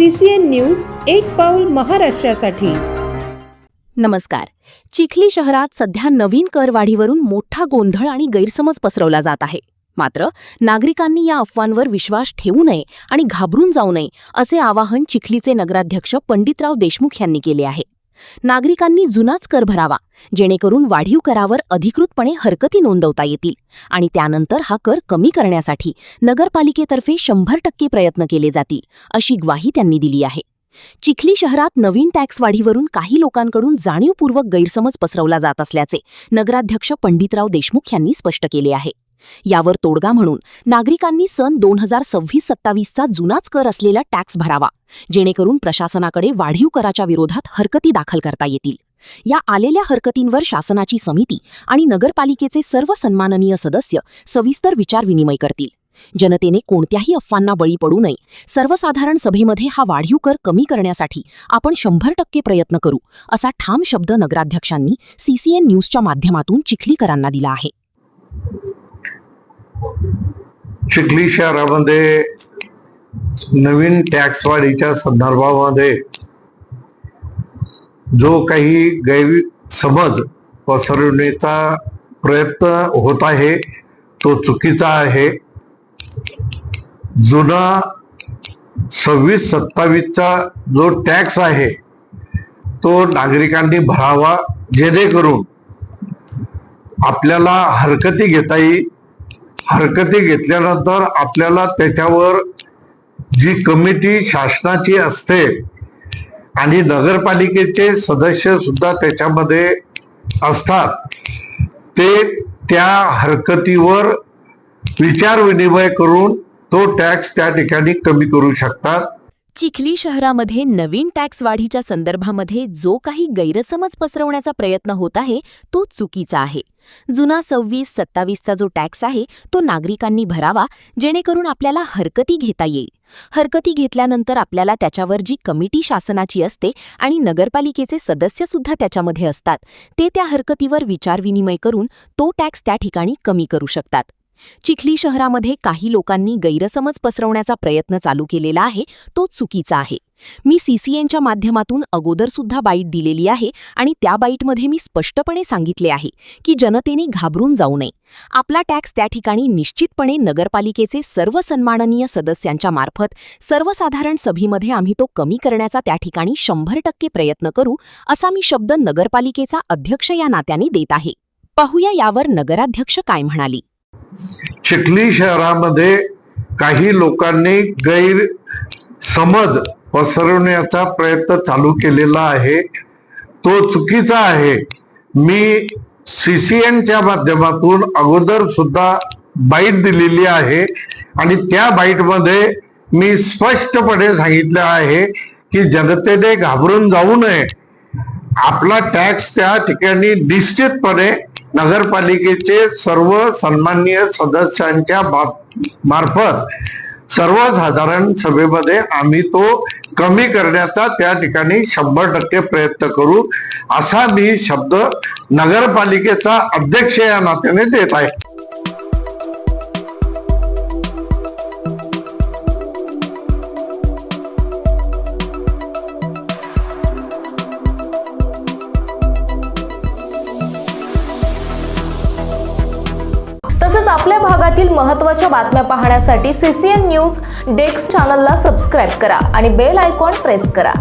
CCN news एक पाऊल महाराष्ट्रासाठी। नमस्कार। चिखली शहरात सध्या नवीन करवाढीवरून मोठा गोंधळ आणि गैरसमज पसरवला जात आहे। मात्र नागरिकांनी या अफवांवर विश्वास ठेवू नये आणि घाबरून जाऊ नये असे आवाहन चिखलीचे नगराध्यक्ष पंडितराव देशमुख यांनी केले आहे। नागरिकांनी जुनाच कर भरावा, जेणेकरून वाढीव करावर अधिकृतपणे हरकती नोंदवता येतील आणि त्यानंतर हा कर कमी करण्यासाठी नगरपालिकेतर्फे 100% प्रयत्न केले जातील, अशी ग्वाही त्यांनी दिली आहे। चिखली शहरात नवीन टॅक्स वाढीवरून काही लोकांकडून जाणीवपूर्वक गैरसमज पसरवला जात असल्याचे नगराध्यक्ष पंडितराव देशमुख यांनी स्पष्ट केले आहे। यावर तोडगा म्हणून नागरिकांनी सन 2026-27चा जुनाच कर असलेला टॅक्स भरावा, जेणेकरून प्रशासनाकडे वाढीव कराच्या विरोधात हरकती दाखल करता येतील। या आलेल्या हरकतींवर शासनाची समिती आणि नगरपालिकेचे सर्व सन्माननीय सदस्य सविस्तर विचारविनिमय करतील। जनतेने कोणत्याही अफवांना बळी पडू नये। सर्वसाधारण सभेमध्ये हा वाढीव कर कमी करण्यासाठी आपण 100% प्रयत्न करू, असा ठाम शब्द नगराध्यक्षांनी CCN न्यूजच्या माध्यमातून चिखलीकरांना दिला आहे। चिखली शहरामध्ये नवीन टॅक्स वाढीच्या संदर्भामध्ये जो काही गैरसमज पसरवण्याचा प्रयत्न होत आहे तो चुकीचा आहे। जुना 26-27चा जो टॅक्स आहे तो नागरिकांनी भरावा, जेणेकरून आपल्याला हरकती घेता येईल। हरकती घेतल्यानंतर आपल्याला त्याच्यावर जी कमिटी शासनाची असते आणि नगरपालिकेचे सदस्य सुद्धा त्याच्यामध्ये असतात, ते त्या हरकतीवर विचार विनिमय करून तो टॅक्स त्या ठिकाणी कमी करू शकतात। चिखली शहरामध्ये नवीन टॅक्स वाढीच्या संदर्भामध्ये जो काही गैरसमज पसरवण्याचा प्रयत्न होत आहे तो चुकीचा आहे। जुना 26-27चा जो टॅक्स आहे तो नागरिकांनी भरावा, जेणेकरून आपल्याला हरकती घेता येईल। हरकती घेतल्यानंतर आपल्याला त्याच्यावर जी कमिटी शासनाची असते आणि नगरपालिकेचे सदस्य सुद्धा त्याच्यामध्ये असतात, ते त्या हरकतीवर विचारविनिमय करून तो टॅक्स त्या ठिकाणी कमी करू शकतात। चिखली शहरामध्ये काही लोकांनी गैरसमज पसरवण्याचा प्रयत्न चालू केलेला आहे तो चुकीचा आहे। मी CCNच्या माध्यमातून अगोदर सुद्धा बाईट दिलेली आहे आणि त्या बाईटमध्ये मी स्पष्टपणे सांगितले आहे की जनतेने घाबरून जाऊ नये। आपला टॅक्स त्या ठिकाणी निश्चितपणे नगरपालिकेचे सर्व सन्माननीय सदस्यांच्या मार्फत सर्वसाधारण सभेमध्ये आम्ही तो कमी करण्याचा त्या ठिकाणी 100% प्रयत्न करू, असा मी शब्द नगरपालिकेचा अध्यक्ष या नात्याने देत आहे। पाहूया यावर नगराध्यक्ष काय म्हणाली। चिखली शहरामध्ये काही लोकांनी गैरसमज पसरवण्याचा प्रयत्न चालू केलेला आहे, तो चुकीचा आहे। मी CCNच्या माध्यमातून अगोदर सुद्धा बाईट दिलेली आहे आणि त्या बाईटमध्ये मी स्पष्टपणे सांगितलं आहे की जनतेने घाबरून जाऊ नये। आपला टॅक्स त्या ठिकाणी निश्चितपणे नगरपालिकेचे सर्व सन्माननीय सदस्यांच्या मार्फत सर्वसाधारण सभेमध्ये आम्ही तो कमी करण्याचा त्या ठिकाणी 100% प्रयत्न करू, असा मी शब्द नगरपालिकेचा अध्यक्ष या नात्याने देत आहे। तसेच आपल्या भागातील महत्त्वाच्या बातम्या पाहण्यासाठी CCN न्यूज डेस्क चॅनलला सबस्क्राइब करा आणि बेल आयकॉन प्रेस करा।